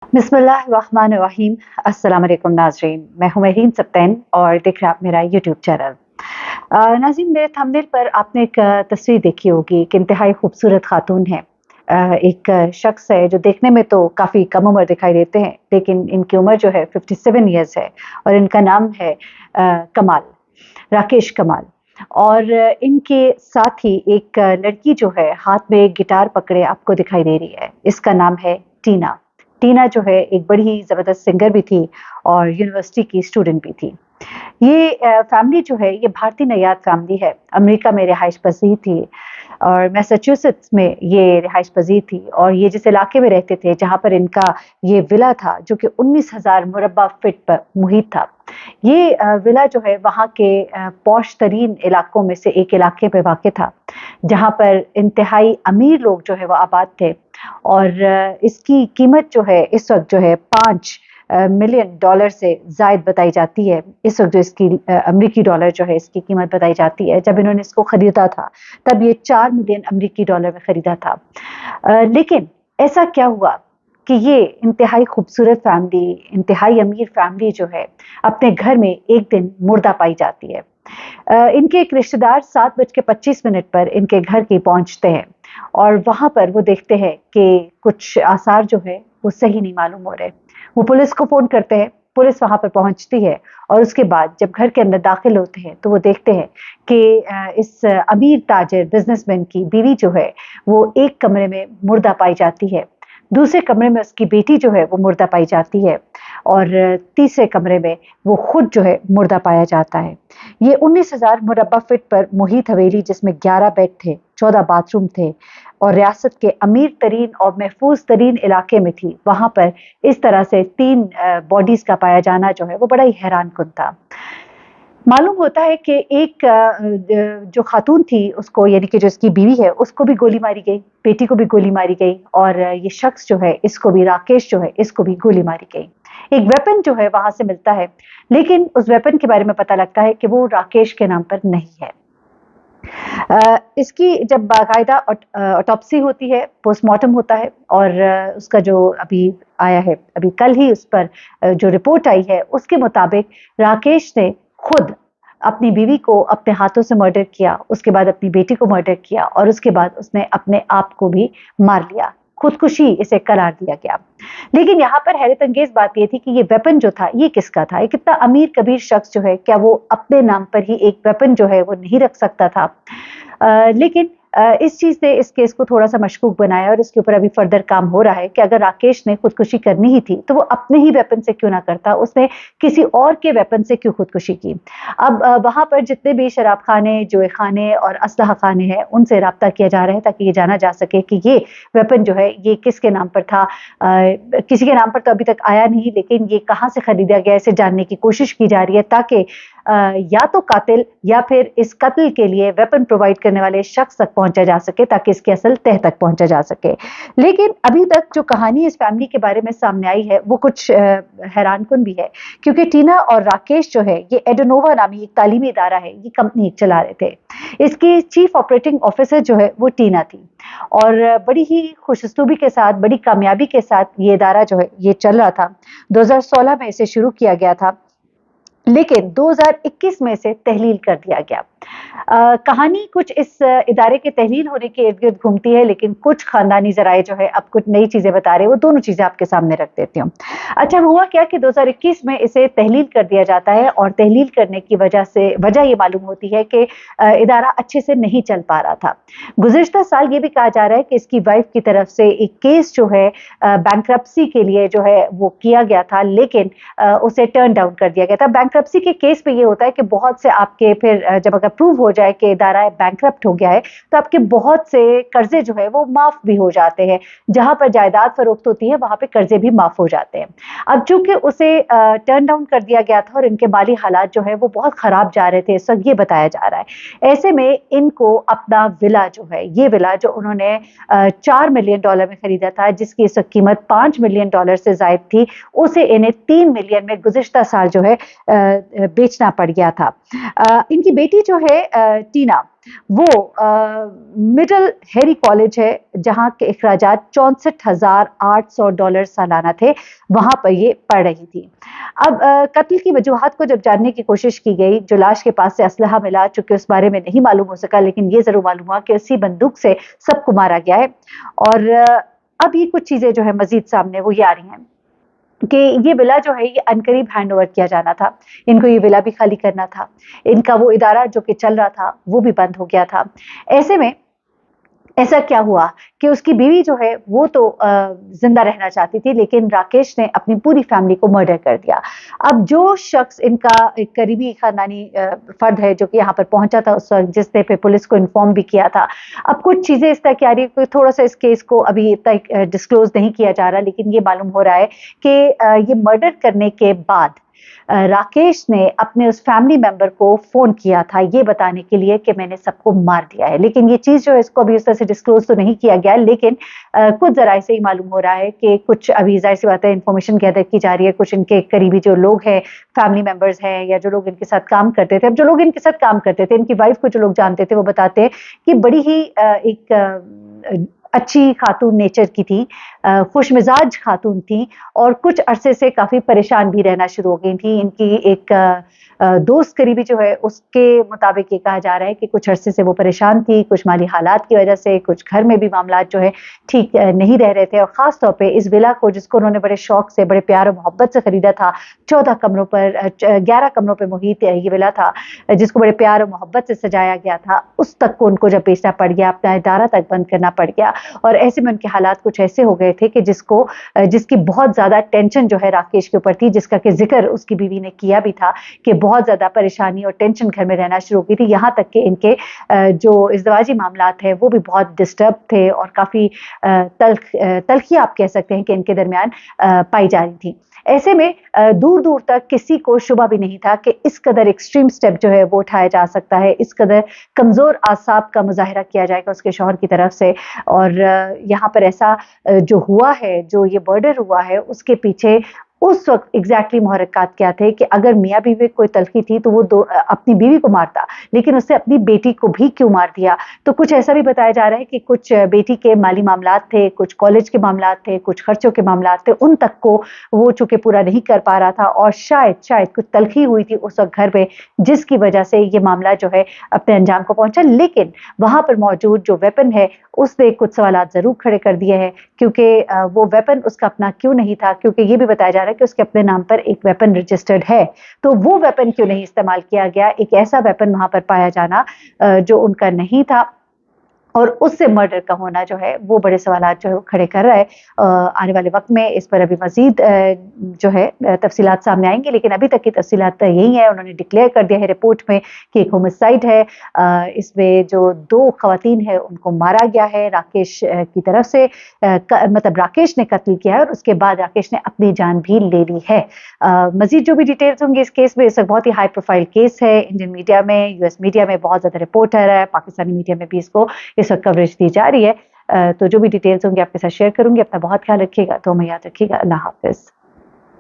बिस्मिल्लाहिर्रहमानिर्रहीम। अस्सलाम वालेकुम नाज़रीन, मैं हूँ महीन सब्तैन और देख रहे हैं आप मेरा यूट्यूब चैनल। नाज़रीन, मेरे थंबनेल पर आपने एक तस्वीर देखी होगी कि इंतहाई खूबसूरत खातून है। एक शख्स है जो देखने में तो काफ़ी कम उम्र दिखाई देते हैं, लेकिन इनकी उम्र जो है 57 ईयर्स है और इनका नाम है कमाल, राकेश कमाल। और इनके साथ ही एक लड़की जो है हाथ में एक गिटार पकड़े आपको दिखाई दे रही है, इसका नाम है टीना। टीना जो है एक बड़ी ही ज़बरदस्त सिंगर भी थी और यूनिवर्सिटी की स्टूडेंट भी थी। ये फैमिली जो है ये भारतीय नयाद फैमिली है। अमेरिका में रिहाइश पज़ीर थी और मैसाचुसेट्स में ये रिहाइश पज़ीर थी और ये जिस इलाके में रहते थे जहाँ पर इनका ये विला था जो कि 19,000 मुरब्बा फीट पर मुहित था। ये विला जो है वहाँ के पॉश तरीन इलाकों में से एक इलाके पे वाक़ था, जहाँ पर इंतहाई अमीर लोग जो है वो आबाद थे और इसकी कीमत जो है इस वक़्त जो है 5 मिलियन डॉलर से ज़ायद बताई जाती है। इस वक़्त जो इसकी अमरीकी डॉलर जो है इसकी कीमत बताई जाती है। जब इन्होंने इसको खरीदा था तब ये 4 मिलियन अमरीकी डॉलर में खरीदा था। लेकिन ऐसा क्या हुआ कि ये इंतहाई खूबसूरत फैमिली, इंतहाई अमीर फैमिली जो है अपने घर में एक दिन मुर्दा पाई जाती है। इनके एक रिश्तेदार 7:25 पर इनके घर की पहुंचते हैं और वहां पर वो देखते हैं कि कुछ आसार जो है वो सही नहीं मालूम हो रहे। वो पुलिस को फोन करते हैं, पुलिस वहां पर पहुंचती है और उसके बाद जब घर के अंदर दाखिल होते हैं तो वो देखते हैं कि इस अमीर ताजिर बिजनेसमैन की बीवी जो है वो एक कमरे में मुर्दा पाई जाती है, दूसरे कमरे में उसकी बेटी जो है वो मुर्दा पाई जाती है और तीसरे कमरे में वो खुद जो है मुर्दा पाया जाता है। ये 19,000 मुरब्बा फीट पर मुहित हवेली जिसमें 11 बेड थे, 14 बाथरूम थे और रियासत के अमीर तरीन और महफूज तरीन इलाके में थी। वहां पर इस तरह से 3 बॉडीज का पाया जाना जो है वो बड़ा ही हैरान कुन था। मालूम होता है कि एक जो खातून थी उसको यानी कि जो इसकी बीवी है उसको भी गोली मारी गई, बेटी को भी गोली मारी गई और ये शख्स जो है इसको भी, राकेश जो है इसको भी गोली मारी गई। एक वेपन जो है वहां से मिलता है, लेकिन उस वेपन के बारे में पता लगता है कि वो राकेश के नाम पर नहीं है। इसकी जब बाकायदा ऑटोप्सी होती है, पोस्टमार्टम होता है और उसका जो अभी आया है, अभी कल ही उस पर जो रिपोर्ट आई है उसके मुताबिक राकेश ने खुद अपनी बीवी को अपने हाथों से मर्डर किया, उसके बाद अपनी बेटी को मर्डर किया और उसके बाद उसने अपने आप को भी मार लिया। खुदकुशी इसे करार दिया गया। लेकिन यहाँ पर हैरत अंगेज बात यह थी कि ये वेपन जो था ये किसका था? एक इतना अमीर कबीर शख्स जो है क्या वो अपने नाम पर ही एक वेपन जो है वो नहीं रख सकता था? लेकिन इस चीज़ ने इस केस को थोड़ा सा मशकूक बनाया और इसके ऊपर अभी फर्दर काम हो रहा है कि अगर राकेश ने खुदकुशी करनी ही थी तो वो अपने ही वेपन से क्यों ना करता, उसने किसी और के वेपन से क्यों खुदकुशी की। अब वहां पर जितने भी शराब खाने, जुए खाने और असलहा खाने हैं उनसे रब्ता किया जा रहा है ताकि ये जाना जा सके कि ये वेपन जो है ये किसके नाम पर था। किसी के नाम पर तो अभी तक आया नहीं, लेकिन ये कहाँ से खरीदा गया इसे जानने की कोशिश की जा रही है ताकि या तो कातिल या फिर इस कत्ल के लिए वेपन प्रोवाइड करने वाले शख्स तक पहुंचा जा सके ताकि इसकी असल तह तक पहुंचा जा सके। लेकिन अभी तक जो कहानी इस फैमिली के बारे में सामने आई है वो कुछ हैरानकुन भी है, क्योंकि टीना और राकेश जो है ये एडोनोवा नामी एक तालीमी इदारा है, ये कंपनी चला रहे थे। इसकी चीफ ऑपरेटिंग ऑफिसर जो है वो टीना थी और बड़ी ही खुशउस्लूबी के साथ, बड़ी कामयाबी के साथ ये इदारा जो है ये चल रहा था। 2016 में इसे शुरू किया गया था, लेकिन 2021 में इसे तहलील कर दिया गया। कहानी कुछ इस इदारे के तहलील होने के इर्द गिर्द घूमती है, लेकिन कुछ खानदानी जराए जो है अब कुछ नई चीजें बता रहे हैं, वो दोनों चीजें आपके सामने रख देती हूँ। अच्छा, हुआ क्या कि 2021 में इसे तहलील कर दिया जाता है और तहलील करने की वजह ये मालूम होती है कि इदारा अच्छे से नहीं चल पा रहा था। गुज़िश्ता साल ये भी कहा जा रहा है कि इसकी वाइफ की तरफ से एक केस जो है बैंक्रप्सी के लिए जो है वो किया गया था, लेकिन उसे टर्न डाउन कर दिया गया था। बैंक्रप्सी के केस पे ये होता है कि बहुत से आपके फिर जब अगर प्रूव हो जाए कि इदारा बैंकरप्ट हो गया है तो आपके बहुत से कर्जे जो है वो माफ भी हो जाते हैं। जहां पर जायदाद फरोख्त होती है वहां पे कर्जे भी माफ हो जाते हैं। अब चूंकि उसे टर्न डाउन कर दिया गया था और इनके माली हालात जो है वो बहुत खराब जा रहे थे, इस वक्त ये बताया जा रहा है। ऐसे में इनको अपना विला जो है, ये विला जो उन्होंने 4 मिलियन डॉलर में खरीदा था, जिसकी इस वक्त कीमत 5 मिलियन डॉलर से जायद थी, उसे इन्हें 3 मिलियन में गुज़िश्ता साल जो है बेचना पड़ गया था। इनकी बेटी जो है टीना, وہ مڈل ہیری کالج ہے جہاں کے اخراجات $64,800 سالانہ تھے، وہاں پر یہ پڑھ رہی تھی۔ اب قتل کی وجوہات کو جب جاننے کی کوشش کی گئی، جو لاش کے پاس سے اسلحہ ملا، چونکہ اس بارے میں نہیں معلوم ہو سکا، لیکن یہ ضرور معلوم ہوا کہ اسی بندوق سے سب کو مارا گیا ہے۔ اور اب یہ کچھ چیزیں جو ہے مزید سامنے وہ یہ آ رہی ہیں کہ یہ ولا جو ہے یہ عنقریب ہینڈ اوور کیا جانا تھا، ان کو یہ ولا بھی خالی کرنا تھا، ان کا وہ ادارہ جو کہ چل رہا تھا وہ بھی بند ہو گیا تھا۔ ایسے میں ایسا کیا ہوا کہ اس کی بیوی جو ہے وہ تو زندہ رہنا چاہتی تھی، لیکن راکیش نے اپنی پوری فیملی کو مرڈر کر دیا۔ اب جو شخص ان کا ایک قریبی خاندانی فرد ہے جو کہ یہاں پر پہنچا تھا اس وقت، جس نے پھر پولیس کو انفارم بھی کیا تھا، اب کچھ چیزیں اس طرح کی آ رہی ہے، تھوڑا سا اس کیس کو ابھی تک ڈسکلوز نہیں کیا جا رہا، لیکن یہ معلوم ہو رہا ہے کہ یہ مرڈر کرنے کے بعد راکیش نے اپنے اس فیملی ممبر کو فون کیا تھا یہ بتانے کے لیے کہ میں نے سب کو مار دیا ہے، لیکن یہ چیز جو ہے اس کو ابھی اس طرح سے ڈسکلوز تو نہیں کیا گیا، لیکن کچھ ذرائع سے ہی معلوم ہو رہا ہے کہ کچھ ابھی ظاہر سی بات ہے انفارمیشن گیدر کی جا رہی ہے، کچھ ان کے قریبی جو لوگ ہیں، فیملی ممبرز ہیں یا جو لوگ ان کے ساتھ کام کرتے تھے، اب جو لوگ ان کے ساتھ کام کرتے تھے، ان کی وائف کو جو لوگ جانتے تھے وہ بتاتے ہیں کہ بڑی ہی ایک اچھی خاتون نیچر کی تھی، خوش مزاج خاتون تھی، اور کچھ عرصے سے کافی پریشان بھی رہنا شروع ہو گئی تھی۔ ان کی ایک دوست قریبی جو ہے اس کے مطابق یہ کہا جا رہا ہے کہ کچھ عرصے سے وہ پریشان تھی، کچھ مالی حالات کی وجہ سے، کچھ گھر میں بھی معاملات جو ہے ٹھیک نہیں رہ رہے تھے، اور خاص طور پہ اس ولا کو جس کو انہوں نے بڑے شوق سے، بڑے پیار و محبت سے خریدا تھا، 11 کمروں پہ محیط یہ ولا تھا جس کو بڑے پیار و محبت سے سجایا گیا تھا، اس تک کو ان کو جب بیچنا پڑ گیا، اپنا ادارہ تک بند کرنا پڑ گیا، اور ایسے میں ان کے حالات کچھ ایسے ہو گئے تھے کہ جس کی بہت زیادہ ٹینشن جو ہے راکیش کے اوپر تھی، جس کا کہ ذکر اس کی بیوی نے کیا بھی تھا کہ بہت زیادہ پریشانی اور ٹینشن گھر میں رہنا شروع کی تھی، یہاں تک کہ ان کے جو ازدواجی معاملات ہیں وہ بھی بہت ڈسٹرب تھے، اور کافی تلخی آپ کہہ سکتے ہیں کہ ان کے درمیان پائی جا رہی تھی۔ ایسے میں دور دور تک کسی کو شبہ بھی نہیں تھا کہ اس قدر ایکسٹریم سٹیپ جو ہے وہ اٹھایا جا سکتا ہے، اس قدر کمزور اعصاب کا مظاہرہ کیا جائے گا اس کے شوہر کی طرف سے، اور یہاں پر ایسا جو ہوا ہے، جو یہ مرڈر ہوا ہے، اس کے پیچھے اس وقت ایگزیکٹلی محرکات کیا تھے کہ اگر میاں بیوی کوئی تلخی تھی تو وہ اپنی بیوی کو مارتا، لیکن اس سے اپنی بیٹی کو بھی کیوں مار دیا؟ تو کچھ ایسا بھی بتایا جا رہا ہے کہ کچھ بیٹی کے مالی معاملات تھے، کچھ کالج کے معاملات تھے، کچھ خرچوں کے معاملات تھے، ان تک کو وہ چونکہ پورا نہیں کر پا رہا تھا، اور شاید کچھ تلخی ہوئی تھی اس وقت گھر پہ، جس کی وجہ سے یہ معاملہ جو ہے اپنے انجام کو پہنچا۔ لیکن وہاں پر موجود جو ویپن ہے اس نے کچھ سوالات ضرور کھڑے کر دیے ہیں، کیونکہ وہ ویپن اس کا اپنا کیوں نہیں تھا، کیونکہ یہ بھی بتایا جا رہا ہے کہ اس کے اپنے نام پر ایک ویپن رجسٹرڈ ہے، تو وہ ویپن کیوں نہیں استعمال کیا گیا؟ ایک ایسا ویپن وہاں پر پایا جانا جو ان کا نہیں تھا، اور اس سے مرڈر کا ہونا جو ہے وہ بڑے سوالات جو ہے وہ کھڑے کر رہا ہے۔ آنے والے وقت میں اس پر ابھی مزید جو ہے تفصیلات سامنے آئیں گے، لیکن ابھی تک کی تفصیلات یہی ہیں، انہوں نے ڈکلیئر کر دیا ہے رپورٹ میں کہ ایک ہومسائیڈ ہے، اس میں جو 2 خواتین ہیں ان کو مارا گیا ہے راکیش کی طرف سے، مطلب راکیش نے قتل کیا ہے، اور اس کے بعد راکیش نے اپنی جان بھی لے لی ہے۔ مزید جو بھی ڈیٹیلز ہوں گے اس کیس میں، اس وقت بہت ہی ہائی پروفائل کیس ہے، انڈین میڈیا میں، یو ایس میڈیا میں بہت زیادہ رپورٹ ہے، پاکستانی میڈیا میں بھی اس کو اس وقت کوریج دی جا رہی ہے۔ تو جو بھی ڈیٹیلز ہوں گے آپ کے ساتھ شیئر کروں گی، اپنا بہت خیال رکھیے گا، تو میں یاد رکھیے گا۔ اللہ حافظ۔